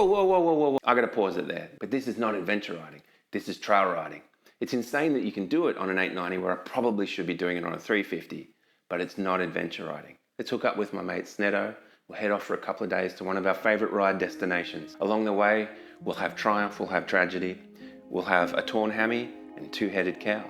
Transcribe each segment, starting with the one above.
whoa. I gotta pause it there. But this is not adventure riding. This is trail riding. It's insane that you can do it on an 890 where I probably should be doing it on a 350, but it's not adventure riding. Let's hook up with my mate Snedo. We'll head off for a couple of days to one of our favorite ride destinations. Along the way, we'll have triumph, we'll have tragedy, we'll have a torn hammy and a two-headed cow.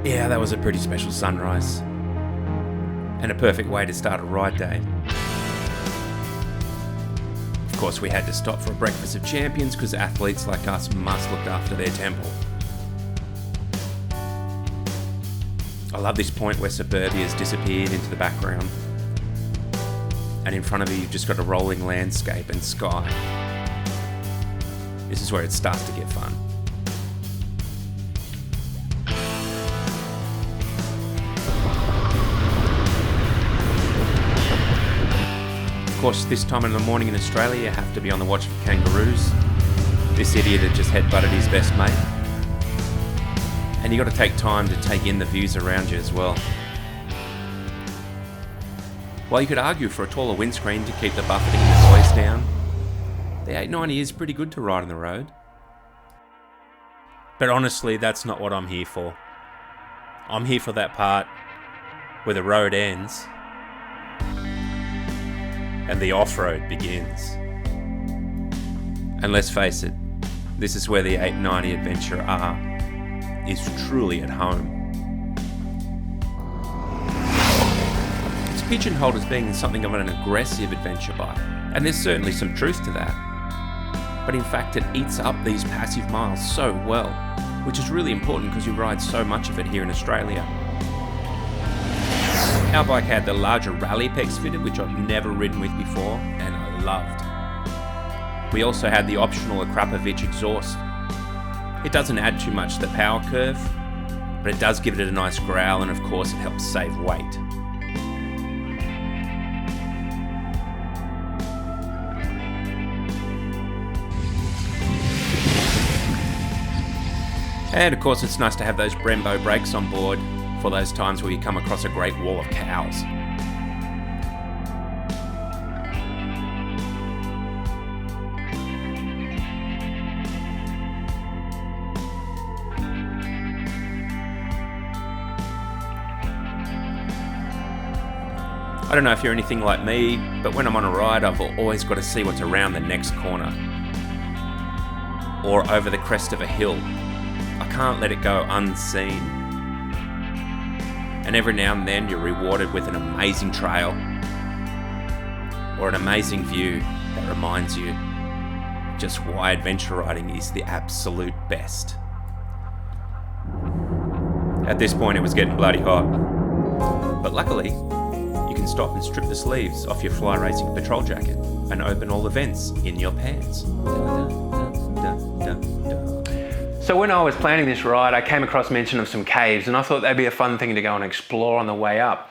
Yeah, that was a pretty special sunrise. And a perfect way to start a ride day. Of course, we had to stop for a breakfast of champions because athletes like us must look after their temple. I love this point where suburbia has disappeared into the background. And in front of you, you've just got a rolling landscape and sky. This is where it starts to get fun. Of course, this time in the morning in Australia, you have to be on the watch for kangaroos. This idiot had just headbutted his best mate. And you got to take time to take in the views around you as well. While you could argue for a taller windscreen to keep the buffeting and the noise down, the 890 is pretty good to ride on the road. But honestly, that's not what I'm here for. I'm here for that part where the road ends and the off-road begins. And let's face it, this is where the 890 Adventure R is truly at home. It's pigeonholed as being something of an aggressive adventure bike, and there's certainly some truth to that. But in fact, it eats up these passive miles so well, which is really important because we ride so much of it here in Australia. Our bike had the larger Rally Pex fitted, which I've never ridden with before, and I loved. We also had the optional Akrapovic exhaust. It doesn't add too much to the power curve, but it does give it a nice growl, and of course it helps save weight. And of course it's nice to have those Brembo brakes on board for those times where you come across a great wall of cows. I don't know if you're anything like me, but when I'm on a ride, I've always got to see what's around the next corner or over the crest of a hill. I can't let it go unseen. And every now and then you're rewarded with an amazing trail or an amazing view that reminds you just why adventure riding is the absolute best. At this point it was getting bloody hot, but luckily you can stop and strip the sleeves off your fly racing patrol jacket and open all the vents in your pants. So when I was planning this ride, I came across mention of some caves, and I thought that'd be a fun thing to go and explore on the way up.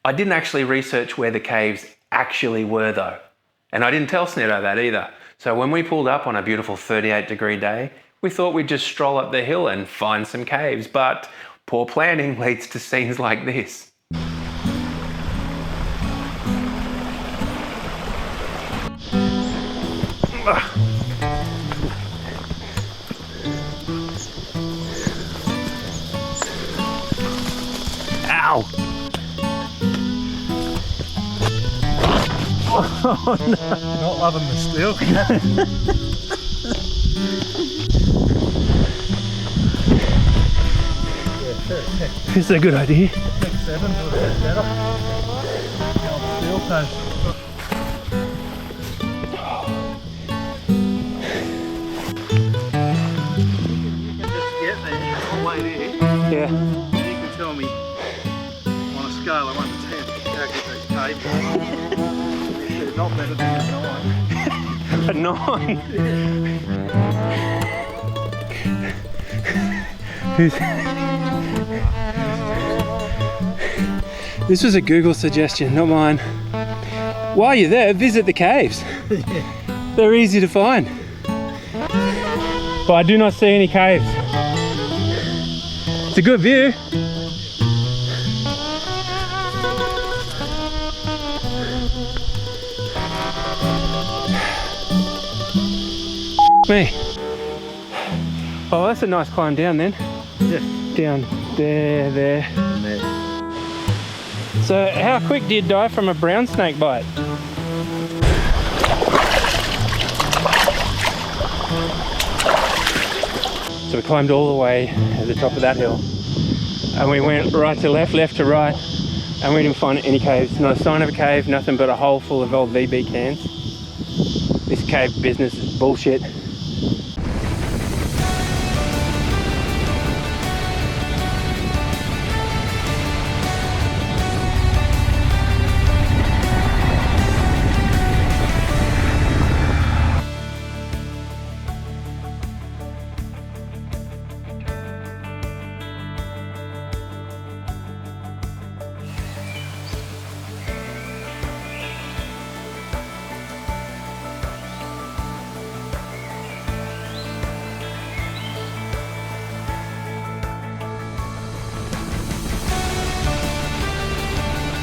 I didn't actually research where the caves actually were though, and I didn't tell Snedo that either. So when we pulled up on a beautiful 38-degree day, we thought we'd just stroll up the hill and find some caves, but poor planning leads to scenes like this. Ow! Oh no! Not loving the steel. This is a good idea. 6.7 would be better. Steel toe. You can just get there all the way there. Yeah. And you can tell me on a scale of 1 to 10 how good these caves are. They're not better than a 9. A 9. This was a Google suggestion, not mine. While you're there, visit the caves. They're easy to find. But I do not see any caves. It's a good view. Me. Oh, that's a nice climb down then. Yeah. Down there. And there. So how quick do you die from a brown snake bite? So we climbed all the way at the top of that hill. And we went right to left, left to right. And we didn't find any caves. Not a sign of a cave, nothing but a hole full of old VB cans. This cave business is bullshit.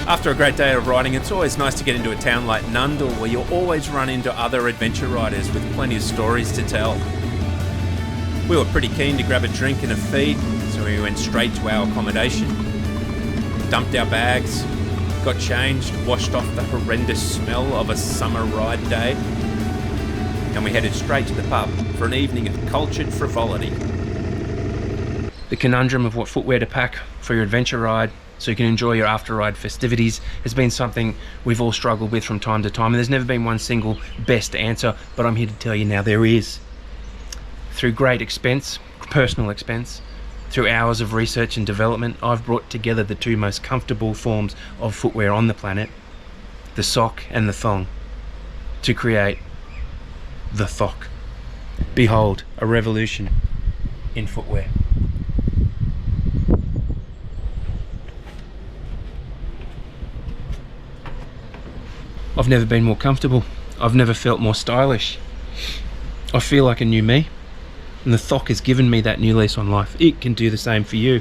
After a great day of riding, it's always nice to get into a town like Nundle, where you'll always run into other adventure riders with plenty of stories to tell. We were pretty keen to grab a drink and a feed, so we went straight to our accommodation, dumped our bags, got changed, washed off the horrendous smell of a summer ride day, and we headed straight to the pub for an evening of cultured frivolity. The conundrum of what footwear to pack for your adventure ride so you can enjoy your after ride festivities has been something we've all struggled with from time to time, and there's never been one single best answer, but I'm here to tell you now there is. Through great expense, personal expense, through hours of research and development, I've brought together the two most comfortable forms of footwear on the planet, the sock and the thong, to create the thock. Behold, a revolution in footwear. I've never been more comfortable. I've never felt more stylish. I feel like a new me, and the thock has given me that new lease on life. It can do the same for you.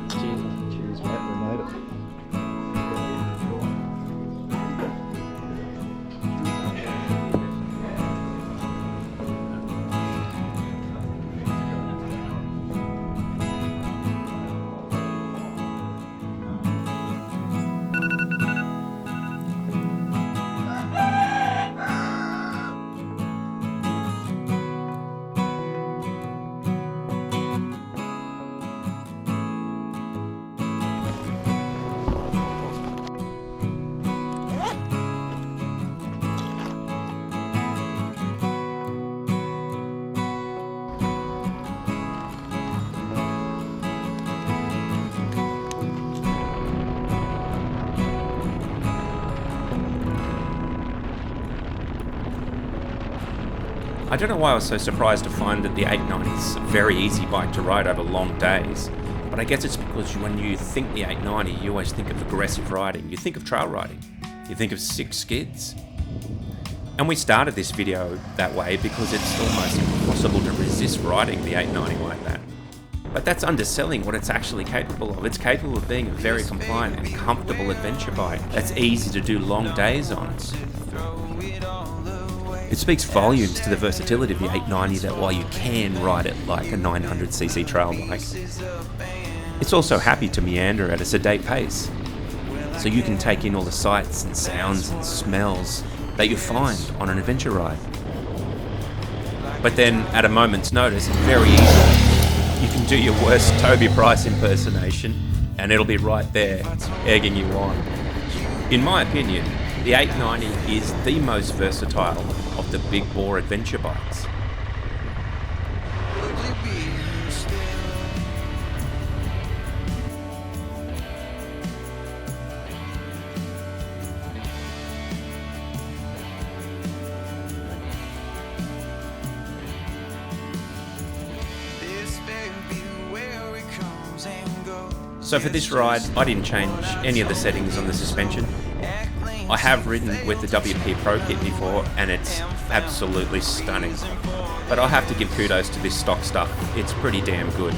Cheers, mate. We made it. I don't know why I was so surprised to find that the 890 is a very easy bike to ride over long days, but I guess it's because when you think the 890, you always think of aggressive riding, you think of trail riding, you think of sick skids. And we started this video that way because it's almost impossible to resist riding the 890 like that. But that's underselling what it's actually capable of. It's capable of being a very compliant and comfortable adventure bike that's easy to do long days on. It speaks volumes to the versatility of the 890 that while you can ride it like a 900cc trail bike, it's also happy to meander at a sedate pace, so you can take in all the sights and sounds and smells that you find on an adventure ride. But then, at a moment's notice, very easily, you can do your worst Toby Price impersonation and it'll be right there, egging you on. In my opinion, the 890 is the most versatile of the big bore adventure bikes. So for this ride, I didn't change any of the settings on the suspension. I have ridden with the WP Pro kit before and it's absolutely stunning. But I have to give kudos to this stock stuff, it's pretty damn good.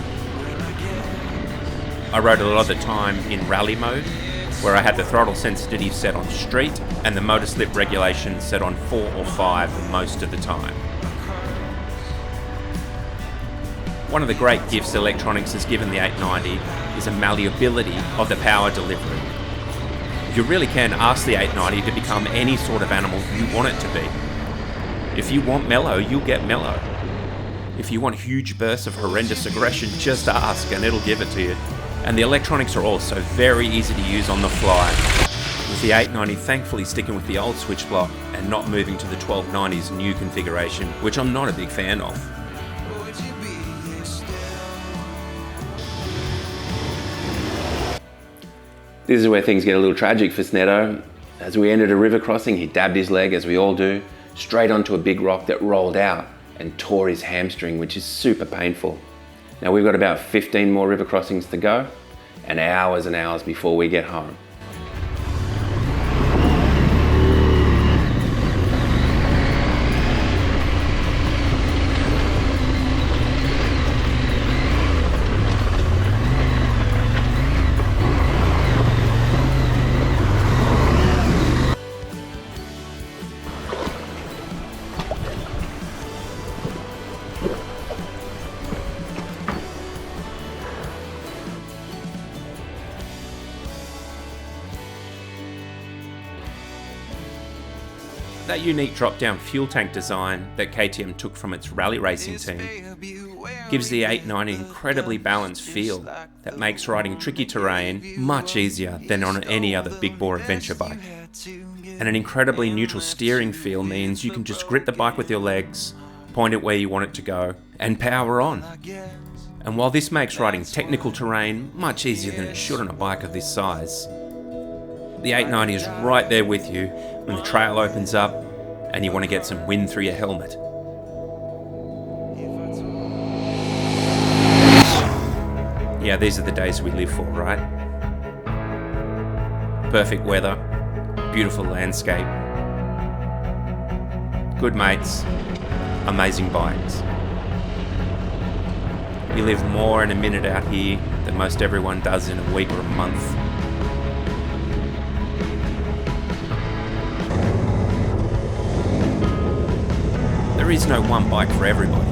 I rode a lot of the time in rally mode, where I had the throttle sensitivity set on street and the motor slip regulation set on 4 or 5 most of the time. One of the great gifts electronics has given the 890 is a malleability of the power delivery. You really can ask the 890 to become any sort of animal you want it to be. If you want mellow, you'll get mellow. If you want huge bursts of horrendous aggression, just ask and it'll give it to you. And the electronics are also very easy to use on the fly, with the 890 thankfully sticking with the old switch block and not moving to the 1290's new configuration, which I'm not a big fan of. This is where things get a little tragic for Sneddo. As we entered a river crossing, he dabbed his leg, as we all do, straight onto a big rock that rolled out and tore his hamstring, which is super painful. Now we've got about 15 more river crossings to go and hours before we get home. That unique drop-down fuel tank design that KTM took from its rally racing team gives the 890 an incredibly balanced feel that makes riding tricky terrain much easier than on any other big bore adventure bike. And an incredibly neutral steering feel means you can just grip the bike with your legs, point it where you want it to go, and power on. And while this makes riding technical terrain much easier than it should on a bike of this size, the 890 is right there with you when the trail opens up and you want to get some wind through your helmet. Yeah, these are the days we live for, right? Perfect weather, beautiful landscape, good mates, amazing bikes. You live more in a minute out here than most everyone does in a week or a month. There is no one bike for everybody.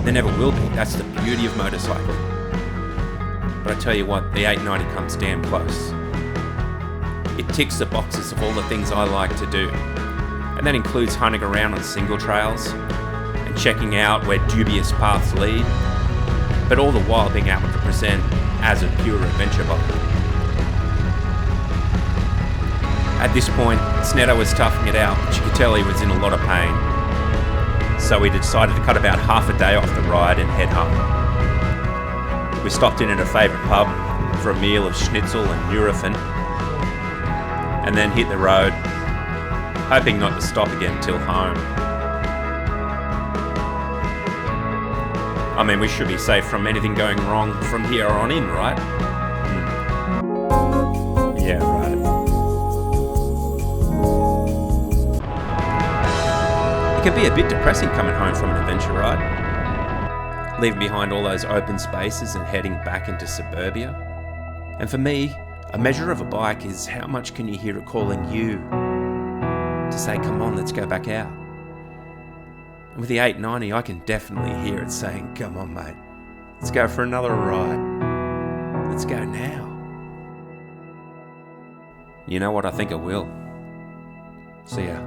There never will be. That's the beauty of motorcycling. But I tell you what, the 890 comes damn close. It ticks the boxes of all the things I like to do. And that includes hunting around on single trails and checking out where dubious paths lead, but all the while being able to present as a pure adventure bike. At this point, Sneddo was toughing it out, but you could tell he was in a lot of pain. So we decided to cut about half a day off the ride and head home. We stopped in at a favourite pub for a meal of schnitzel and Nurofen, and then hit the road, hoping not to stop again till home. I mean, we should be safe from anything going wrong from here on in, right? Yeah, right. It can be a bit depressing coming home from an adventure ride, leaving behind all those open spaces and heading back into suburbia. And for me, a measure of a bike is how much can you hear it calling you to say, come on, let's go back out. And with the 890, I can definitely hear it saying, come on, mate, let's go for another ride. Let's go now. You know what? I think I will. See ya.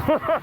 Ha ha!